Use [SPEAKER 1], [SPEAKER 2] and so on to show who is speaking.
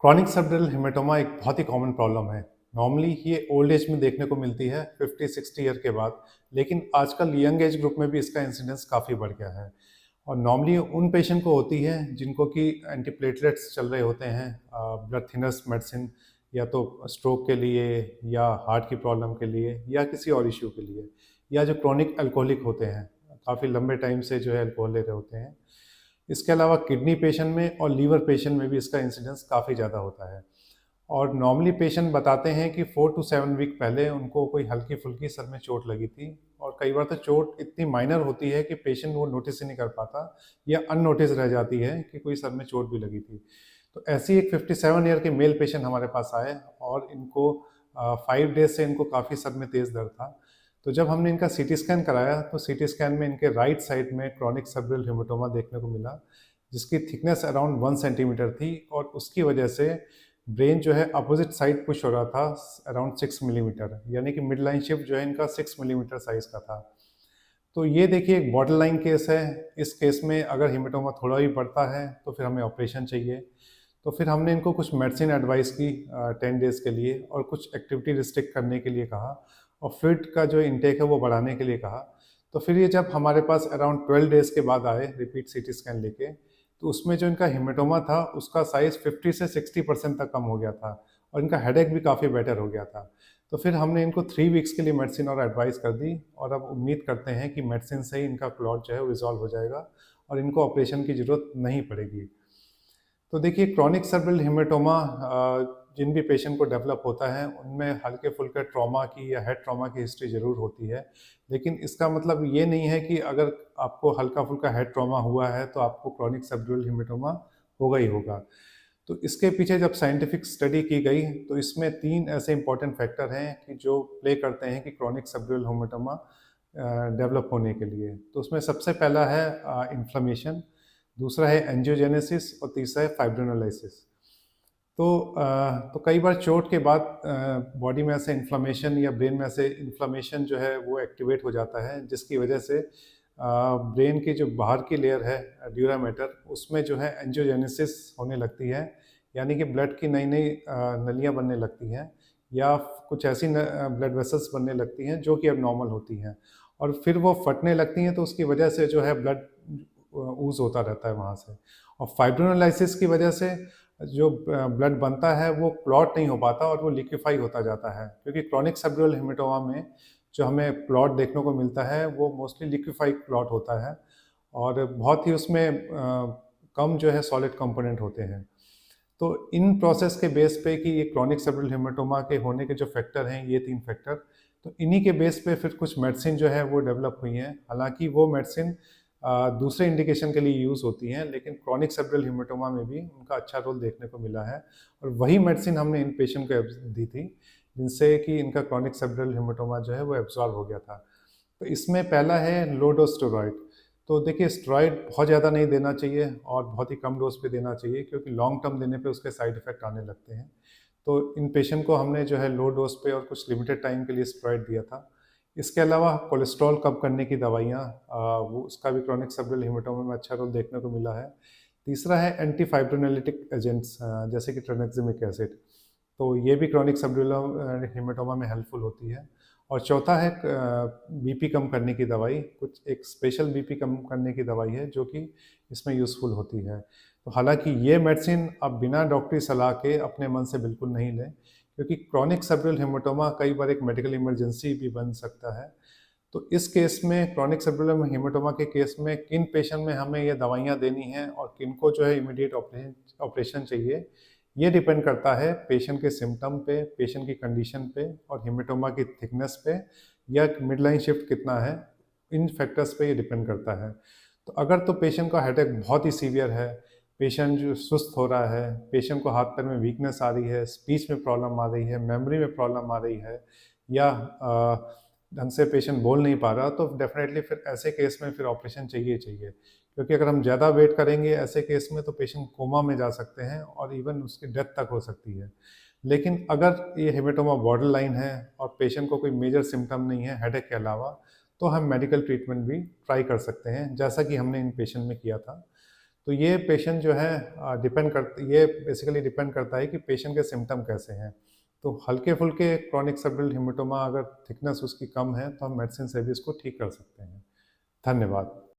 [SPEAKER 1] Chronic सबडल haematoma एक बहुत ही common problem है। नॉर्मली ये ओल्ड एज में देखने को मिलती है 50-60 ईयर के बाद, लेकिन आजकल यंग एज ग्रुप में भी इसका इंसिडेंस काफ़ी बढ़ गया है। और नॉर्मली उन पेशेंट को होती है जिनको कि एंटीप्लेटलेट्स चल रहे होते हैं, ब्लड थिनर्स मेडिसिन, या तो स्ट्रोक के लिए या हार्ट की प्रॉब्लम के लिए या किसी और इश्यू के लिए, या जो क्रॉनिक अल्कोहलिक होते हैं, काफ़ी लंबे टाइम से जो है अल्कोहल ले रहे होते हैं। इसके अलावा किडनी पेशेंट में और लीवर पेशेंट में भी इसका इंसिडेंस काफ़ी ज़्यादा होता है। और नॉर्मली पेशेंट बताते हैं कि 4 टू 7 वीक पहले उनको कोई हल्की-फुल्की सर में चोट लगी थी, और कई बार तो चोट इतनी माइनर होती है कि पेशेंट वो नोटिस ही नहीं कर पाता, या अननोटिस रह जाती है कि कोई सर में चोट भी लगी थी। तो ऐसी एक 57 ईयर के मेल पेशेंट हमारे पास आए, और इनको 5 डेज़ से इनको काफ़ी सर में तेज़ दर्द था। तो जब हमने इनका सीटी स्कैन कराया, तो सीटी स्कैन में इनके राइट साइड में क्रॉनिक सबडल हेमेटोमा देखने को मिला, जिसकी थिकनेस अराउंड 1 सेंटीमीटर थी, और उसकी वजह से ब्रेन जो है अपोजिट साइड पुश हो रहा था अराउंड 6 मिलीमीटर, यानी कि मिड लाइन शिफ्ट जो है इनका 6 मिलीमीटर साइज का था। तो ये देखिए एक बॉर्डर लाइन केस है। इस केस में अगर हेमेटोमा थोड़ा भी बढ़ता है तो फिर हमें ऑपरेशन चाहिए। तो फिर हमने इनको कुछ मेडिसिन एडवाइस की 10 डेज़ के लिए, और कुछ एक्टिविटी रिस्ट्रिक्ट करने के लिए कहा, और फ्लूइड का जो इंटेक है वो बढ़ाने के लिए कहा। तो फिर ये जब हमारे पास अराउंड 12 डेज़ के बाद आए रिपीट सीटी स्कैन लेके, तो उसमें जो इनका हेमेटोमा था उसका साइज़ 50 से 60% तक कम हो गया था, और इनका हेडेक भी काफ़ी बेटर हो गया था। तो फिर हमने इनको 3 वीक्स के लिए मेडिसिन और एडवाइस कर दी, और अब उम्मीद करते हैं कि मेडिसिन से ही इनका क्लॉट जो है वो रिज़ॉल्व हो जाएगा, और इनको ऑपरेशन की ज़रूरत नहीं पड़ेगी। तो देखिए क्रॉनिक सर्ब्रल हेमेटोमा जिन भी पेशेंट को डेवलप होता है उनमें हल्के-फुल्के ट्रॉमा की या हेड ट्रॉमा की हिस्ट्री ज़रूर होती है। लेकिन इसका मतलब ये नहीं है कि अगर आपको हल्का-फुल्का हेड ट्रॉमा हुआ है तो आपको क्रॉनिक सर्ब्रल हेमेटोमा होगा ही होगा। तो इसके पीछे जब साइंटिफिक स्टडी की गई, तो इसमें 3 ऐसे इंपॉर्टेंट फैक्टर हैं कि जो प्ले करते हैं कि क्रॉनिक सर्ब्रल हेमेटोमा डेवलप होने के लिए। तो उसमें सबसे पहला है इन्फ्लेमेशन, दूसरा है एंजियोजेनेसिस, और तीसरा है फाइब्रिनोलाइसिस। तो कई बार चोट के बाद बॉडी में ऐसे इन्फ्लेमेशन या ब्रेन में ऐसे इन्फ्लेमेशन जो है वो एक्टिवेट हो जाता है, जिसकी वजह से ब्रेन की जो बाहर की लेयर है ड्यूरा मैटर, उसमें जो है एंजियोजेनेसिस होने लगती है, यानी कि ब्लड की नई नई नलियाँ बनने लगती हैं, या कुछ ऐसी ब्लड वेसल्स बनने लगती हैं जो कि अब नॉर्मल होती हैं, और फिर वो फटने लगती हैं, तो उसकी वजह से जो है ब्लड ऊज़ होता रहता है वहाँ से। और फाइब्रिनोलाइसिस की वजह से जो ब्लड बनता है वो क्लॉट नहीं हो पाता, और वो लिक्विफाई होता जाता है, क्योंकि क्रॉनिक सबड्यूरल हेमेटोमा में जो हमें क्लॉट देखने को मिलता है वो मोस्टली लिक्विफाइड क्लॉट होता है, और बहुत ही उसमें कम जो है सॉलिड कंपोनेंट होते हैं। तो इन प्रोसेस के बेस पे कि ये क्रॉनिक सबडल हेमेटोमा के होने के जो फैक्टर हैं, ये 3 फैक्टर, तो इन्हीं के बेस पे फिर कुछ मेडिसिन जो है वो डेवलप हुई हैं। हालाँकि वो मेडिसिन दूसरे इंडिकेशन के लिए यूज़ होती हैं, लेकिन क्रॉनिक सबडल हेमेटोमा में भी उनका अच्छा रोल देखने को मिला है, और वही मेडिसिन हमने इन पेशेंट को दी थी, जिनसे कि इनका क्रॉनिक सबडल हेमेटोमा जो है वो एब्ज़ॉर्ब हो गया था। तो इसमें पहला है लो डोज़ स्टेरॉइड। तो देखिए स्टेरॉइड बहुत ज़्यादा नहीं देना चाहिए, और बहुत ही कम डोज़ पे देना चाहिए, क्योंकि लॉन्ग टर्म देने पे उसके साइड इफ़ेक्ट आने लगते हैं। तो इन पेशेंट को हमने जो है लो डोज़ पे और कुछ लिमिटेड टाइम के लिए स्टेरॉइड दिया था। इसके अलावा कोलेस्ट्रॉल कम करने की दवाइयाँ, वो उसका भी क्रॉनिक सबडल हेमेटोमा में अच्छा रोल देखने को मिला है। तीसरा है एंटी फाइब्रिनोलिटिक एजेंट्स, जैसे कि ट्रांexamic एसिड। तो ये भी क्रॉनिक सबड्यूलर हेमेटोमा में हेल्पफुल होती है। और चौथा है बीपी कम करने की दवाई, कुछ एक स्पेशल बीपी कम करने की दवाई है जो कि इसमें यूज़फुल होती है। तो हालांकि ये मेडिसिन आप बिना डॉक्टरी सलाह के अपने मन से बिल्कुल नहीं लें, क्योंकि क्रॉनिक सबड्यूल हेमेटोमा कई बार एक मेडिकल इमरजेंसी भी बन सकता है। तो इस केस में क्रॉनिक सबड्यूलर हेमेटोमा के केस में किन पेशेंट में हमें ये दवाइयाँ देनी हैं, और किनको जो है इमीडिएट ऑपरेशन ऑपरेशन चाहिए, ये डिपेंड करता है पेशेंट के सिम्टम पे, पेशेंट की कंडीशन पे, और हेमेटोमा की थिकनेस पे, या मिड लाइन शिफ्ट कितना है, इन फैक्टर्स पे ये डिपेंड करता है। तो अगर तो पेशेंट का हेडेक बहुत ही सीवियर है, पेशेंट जो सुस्त हो रहा है, पेशेंट को हाथ पैर में वीकनेस आ रही है, स्पीच में प्रॉब्लम आ रही है, मेमोरी में प्रॉब्लम आ रही है, या ढंग से पेशेंट बोल नहीं पा रहा, तो डेफिनेटली फिर ऐसे केस में फिर ऑपरेशन चाहिए ही चाहिए। क्योंकि अगर हम ज़्यादा वेट करेंगे ऐसे केस में, तो पेशेंट कोमा में जा सकते हैं, और इवन उसकी डेथ तक हो सकती है। लेकिन अगर ये हेमेटोमा बॉर्डर लाइन है और पेशेंट को कोई मेजर सिम्टम नहीं है हेडेक के अलावा, तो हम मेडिकल ट्रीटमेंट भी ट्राई कर सकते हैं, जैसा कि हमने इन पेशेंट में किया था। तो ये पेशेंट जो है ये बेसिकली डिपेंड करता है कि पेशेंट के सिम्टम कैसे हैं। तो हल्के फुल्के क्रॉनिक सबडल हेमेटोमा अगर थिकनेस उसकी कम है तो हम मेडिसिन से भी इसको ठीक कर सकते हैं। धन्यवाद।